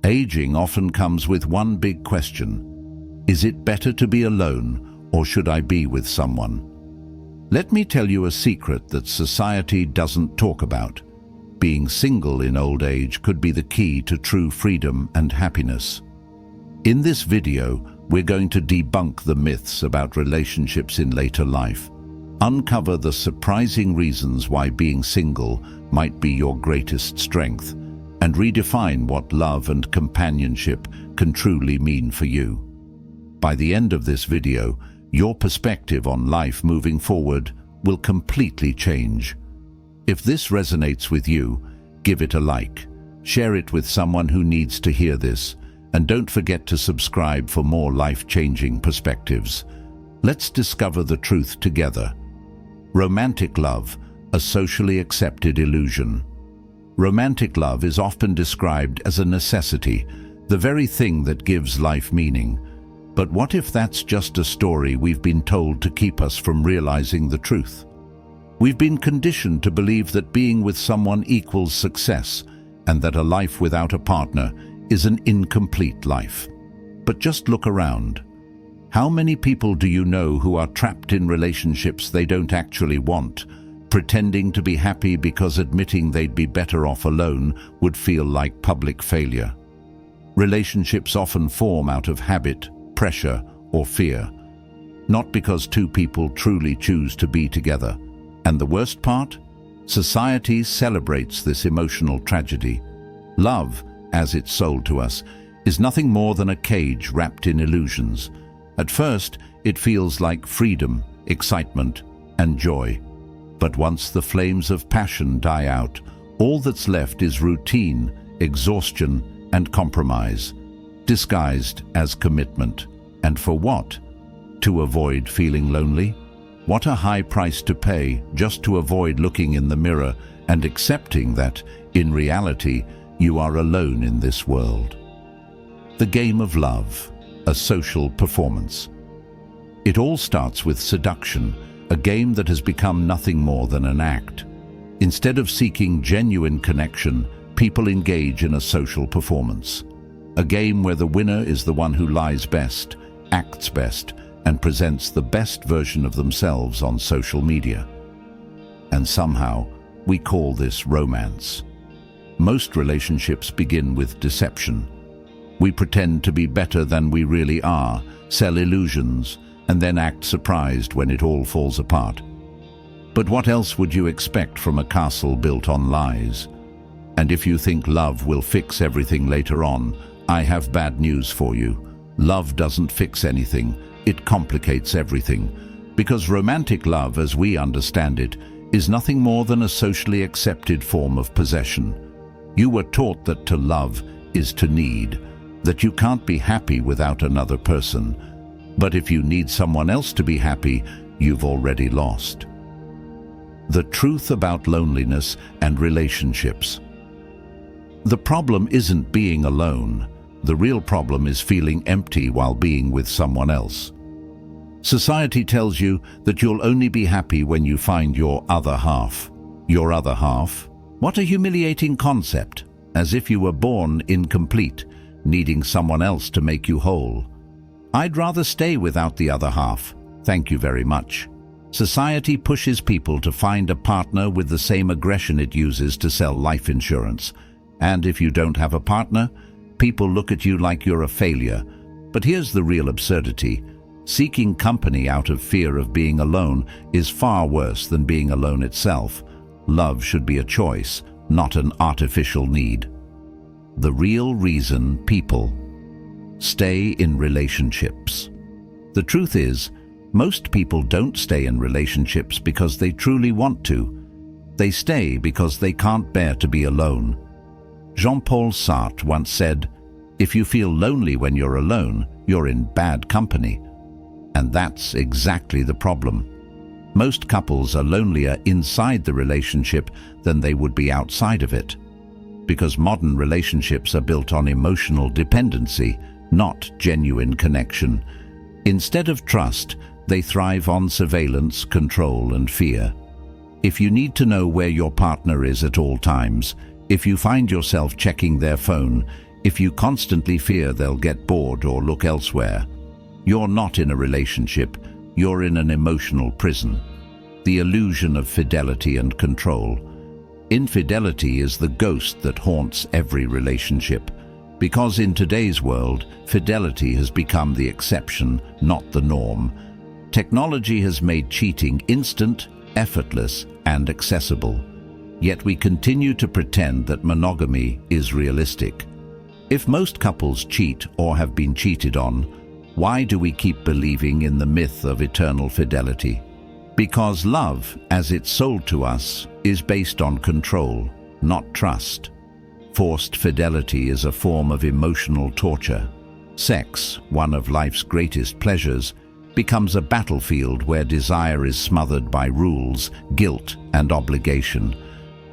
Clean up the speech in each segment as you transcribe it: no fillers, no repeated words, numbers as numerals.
Aging often comes with one big question. Is it better to be alone, or should I be with someone? Let me tell you a secret that society doesn't talk about. Being single in old age could be the key to true freedom and happiness. In this video, we're going to debunk the myths about relationships in later life, uncover the surprising reasons why being single might be your greatest strength, and redefine what love and companionship can truly mean for you. By the end of this video, your perspective on life moving forward will completely change. If this resonates with you, give it a like, share it with someone who needs to hear this, and don't forget to subscribe for more life-changing perspectives. Let's discover the truth together. Romantic love, a socially accepted illusion. Romantic love is often described as a necessity, the very thing that gives life meaning. But what if that's just a story we've been told to keep us from realizing the truth? We've been conditioned to believe that being with someone equals success, and that a life without a partner is an incomplete life. But just look around. How many people do you know who are trapped in relationships they don't actually want, pretending to be happy because admitting they'd be better off alone would feel like public failure? Relationships often form out of habit, pressure, or fear, not because two people truly choose to be together. And the worst part? Society celebrates this emotional tragedy. Love, as it's sold to us, is nothing more than a cage wrapped in illusions. At first, it feels like freedom, excitement, and joy. But once the flames of passion die out, all that's left is routine, exhaustion, and compromise, disguised as commitment. And for what? To avoid feeling lonely? What a high price to pay just to avoid looking in the mirror and accepting that, in reality, you are alone in this world. The game of love, a social performance. It all starts with seduction, a game that has become nothing more than an act. Instead of seeking genuine connection, people engage in a social performance. A game where the winner is the one who lies best, acts best, and presents the best version of themselves on social media. And somehow, we call this romance. Most relationships begin with deception. We pretend to be better than we really are, sell illusions, and then act surprised when it all falls apart. But what else would you expect from a castle built on lies? And if you think love will fix everything later on, I have bad news for you. Love doesn't fix anything. It complicates everything, because romantic love, as we understand it, is nothing more than a socially accepted form of possession. You were taught that to love is to need, that you can't be happy without another person. But if you need someone else to be happy, you've already lost. The truth about loneliness and relationships. The problem isn't being alone. The real problem is feeling empty while being with someone else. Society tells you that you'll only be happy when you find your other half. Your other half? What a humiliating concept, as if you were born incomplete, needing someone else to make you whole. I'd rather stay without the other half. Thank you very much. Society pushes people to find a partner with the same aggression it uses to sell life insurance. And if you don't have a partner, people look at you like you're a failure. But here's the real absurdity. Seeking company out of fear of being alone is far worse than being alone itself. Love should be a choice, not an artificial need. The real reason people stay in relationships. The truth is, most people don't stay in relationships because they truly want to. They stay because they can't bear to be alone. Jean-Paul Sartre once said, "If you feel lonely when you're alone, you're in bad company." And that's exactly the problem. Most couples are lonelier inside the relationship than they would be outside of it. Because modern relationships are built on emotional dependency, not genuine connection. Instead of trust, they thrive on surveillance, control, and fear. If you need to know where your partner is at all times, if you find yourself checking their phone, If you constantly fear they'll get bored or look elsewhere, you're not in a relationship, you're in an emotional prison. The illusion of fidelity and control. Infidelity is the ghost that haunts every relationship, because in today's world, fidelity has become the exception, not the norm. Technology has made cheating instant, effortless, and accessible. Yet we continue to pretend that monogamy is realistic. If most couples cheat or have been cheated on, why do we keep believing in the myth of eternal fidelity? Because love, as it's sold to us, is based on control, not trust. Forced fidelity is a form of emotional torture. Sex, one of life's greatest pleasures, becomes a battlefield where desire is smothered by rules, guilt, and obligation.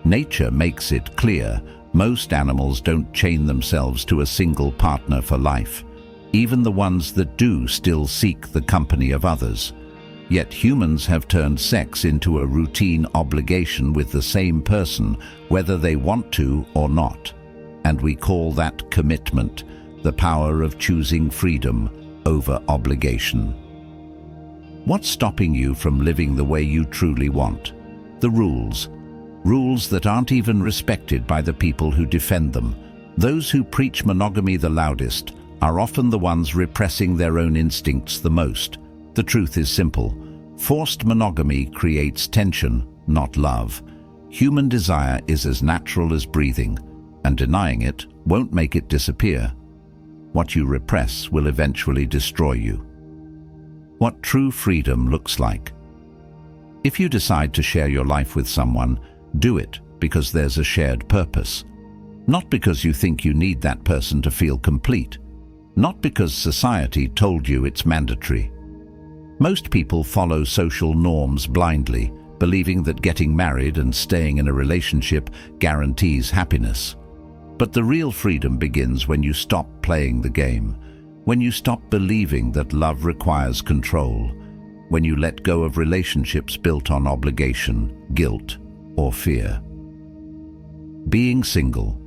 Nature makes it clear, most animals don't chain themselves to a single partner for life. Even the ones that do still seek the company of others. Yet humans have turned sex into a routine obligation with the same person, whether they want to or not. And we call that commitment, the power of choosing freedom over obligation. What's stopping you from living the way you truly want? The rules. Rules that aren't even respected by the people who defend them. Those who preach monogamy the loudest are often the ones repressing their own instincts the most. The truth is simple. Forced monogamy creates tension, not love. Human desire is as natural as breathing, and denying it won't make it disappear. What you repress will eventually destroy you. What true freedom looks like. If you decide to share your life with someone, do it because there's a shared purpose. Not because you think you need that person to feel complete. Not because society told you it's mandatory. Most people follow social norms blindly, believing that getting married and staying in a relationship guarantees happiness. But the real freedom begins when you stop playing the game, when you stop believing that love requires control, when you let go of relationships built on obligation, guilt, or fear. Being single,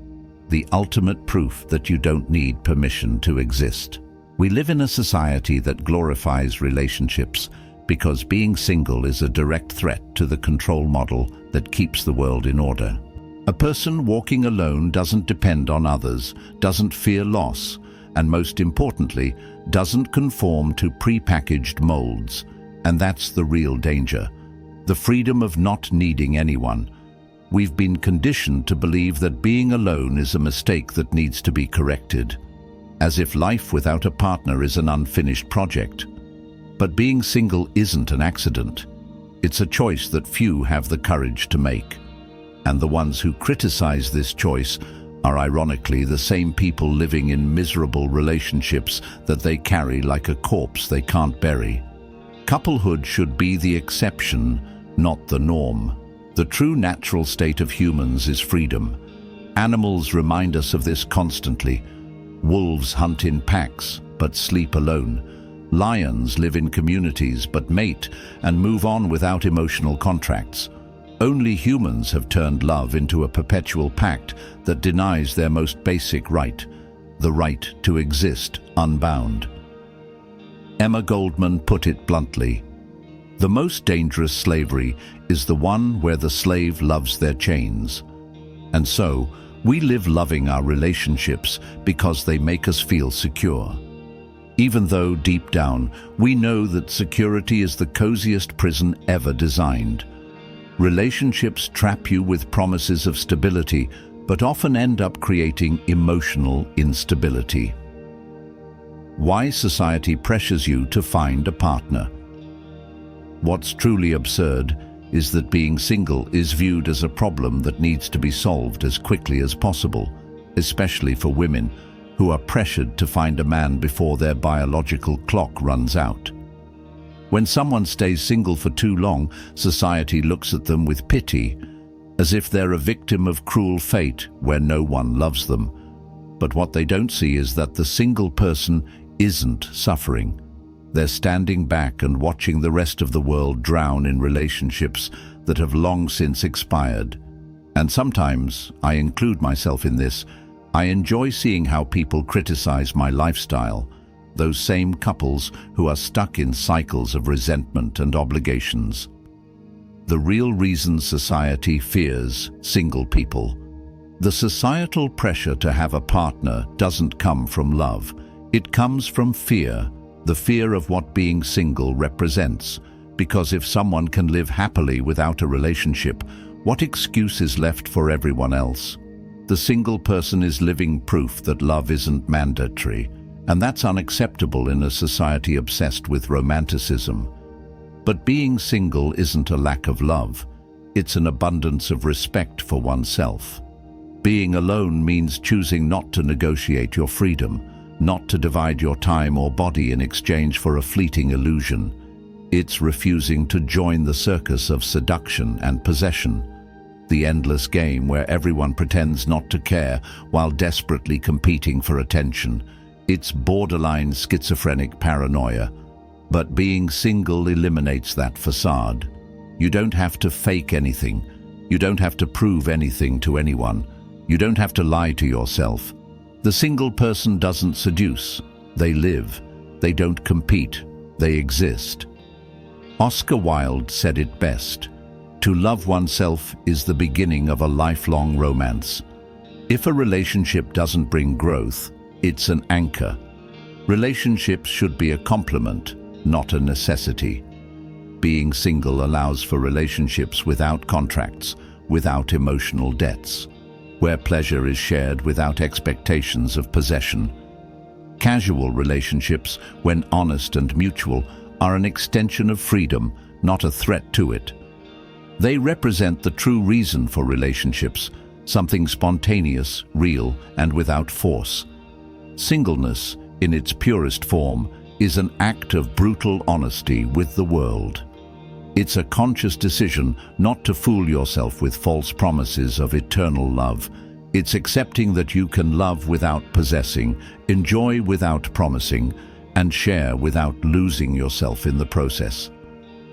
the ultimate proof that you don't need permission to exist. We live in a society that glorifies relationships because being single is a direct threat to the control model that keeps the world in order. A person walking alone doesn't depend on others, doesn't fear loss, and most importantly, doesn't conform to pre-packaged molds. And that's the real danger. The freedom of not needing anyone. We've been conditioned to believe that being alone is a mistake that needs to be corrected, as if life without a partner is an unfinished project. But being single isn't an accident. It's a choice that few have the courage to make. And the ones who criticize this choice are ironically the same people living in miserable relationships that they carry like a corpse they can't bury. Couplehood should be the exception, not the norm. The true natural state of humans is freedom. Animals remind us of this constantly. Wolves hunt in packs, but sleep alone. Lions live in communities, but mate and move on without emotional contracts. Only humans have turned love into a perpetual pact that denies their most basic right, the right to exist unbound. Emma Goldman put it bluntly, "The most dangerous slavery is the one where the slave loves their chains." And so, we live loving our relationships because they make us feel secure. Even though, deep down, we know that security is the coziest prison ever designed. Relationships trap you with promises of stability, but often end up creating emotional instability. Why society pressures you to find a partner. What's truly absurd is that being single is viewed as a problem that needs to be solved as quickly as possible, especially for women who are pressured to find a man before their biological clock runs out. When someone stays single for too long, society looks at them with pity, as if they're a victim of cruel fate where no one loves them. But what they don't see is that the single person isn't suffering. They're standing back and watching the rest of the world drown in relationships that have long since expired. And sometimes, I include myself in this, I enjoy seeing how people criticize my lifestyle, those same couples who are stuck in cycles of resentment and obligations. The real reason society fears single people. The societal pressure to have a partner doesn't come from love. It comes from fear, the fear of what being single represents. Because if someone can live happily without a relationship, what excuse is left for everyone else? The single person is living proof that love isn't mandatory, and that's unacceptable in a society obsessed with romanticism. But being single isn't a lack of love. It's an abundance of respect for oneself. Being alone means choosing not to negotiate your freedom, not to divide your time or body in exchange for a fleeting illusion. It's refusing to join the circus of seduction and possession, the endless game where everyone pretends not to care while desperately competing for attention. It's borderline schizophrenic paranoia. But being single eliminates that facade. You don't have to fake anything. You don't have to prove anything to anyone. You don't have to lie to yourself. The single person doesn't seduce. They live. They don't compete. They exist. Oscar Wilde said it best. To love oneself is the beginning of a lifelong romance. If a relationship doesn't bring growth, it's an anchor. Relationships should be a complement, not a necessity. Being single allows for relationships without contracts, without emotional debts, where pleasure is shared without expectations of possession. Casual relationships, when honest and mutual, are an extension of freedom, not a threat to it. They represent the true reason for relationships, something spontaneous, real, and without force. Singleness, in its purest form, is an act of brutal honesty with the world. It's a conscious decision not to fool yourself with false promises of eternal love. It's accepting that you can love without possessing, enjoy without promising, and share without losing yourself in the process.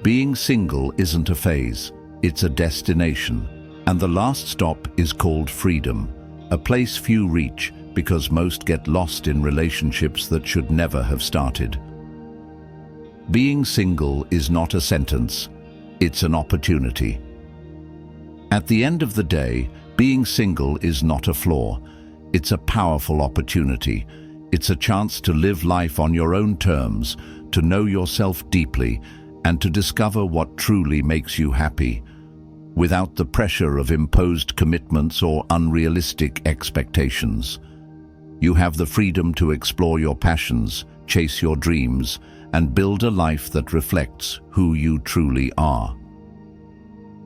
Being single isn't a phase, it's a destination, and the last stop is called freedom, a place few reach because most get lost in relationships that should never have started. Being single is not a sentence, it's an opportunity. At the end of the day, being single is not a flaw, it's a powerful opportunity. It's a chance to live life on your own terms, to know yourself deeply, and to discover what truly makes you happy, without the pressure of imposed commitments or unrealistic expectations. You have the freedom to explore your passions, chase your dreams, and build a life that reflects who you truly are.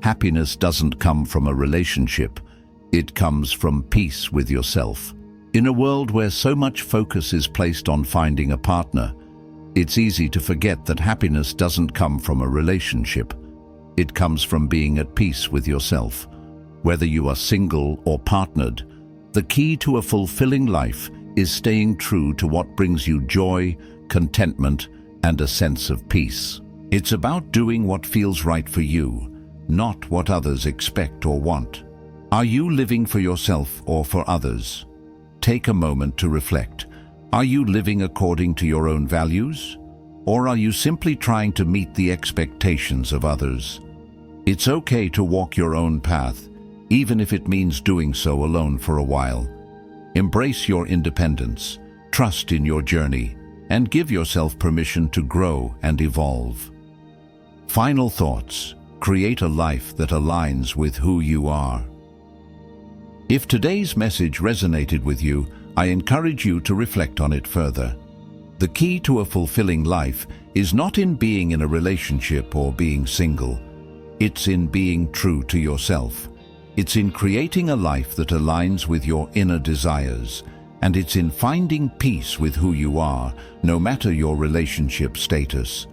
Happiness doesn't come from a relationship, it comes from peace with yourself. In a world where so much focus is placed on finding a partner, it's easy to forget that happiness doesn't come from a relationship. It comes from being at peace with yourself. Whether you are single or partnered, the key to a fulfilling life is staying true to what brings you joy, contentment, and a sense of peace. It's about doing what feels right for you, not what others expect or want. Are you living for yourself or for others? Take a moment to reflect. Are you living according to your own values? Or are you simply trying to meet the expectations of others? It's okay to walk your own path, even if it means doing so alone for a while. Embrace your independence, trust in your journey, and give yourself permission to grow and evolve. Final thoughts. Create a life that aligns with who you are. If today's message resonated with you, I encourage you to reflect on it further. The key to a fulfilling life is not in being in a relationship or being single. It's in being true to yourself. It's in creating a life that aligns with your inner desires. And it's in finding peace with who you are, no matter your relationship status.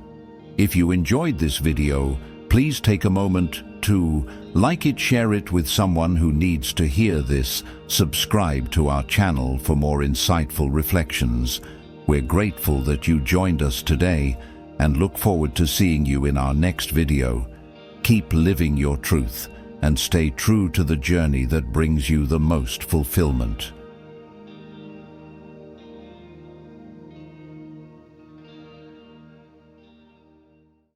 If you enjoyed this video, please take a moment to like it, share it with someone who needs to hear this, subscribe to our channel for more insightful reflections. We're grateful that you joined us today and look forward to seeing you in our next video. Keep living your truth and stay true to the journey that brings you the most fulfillment.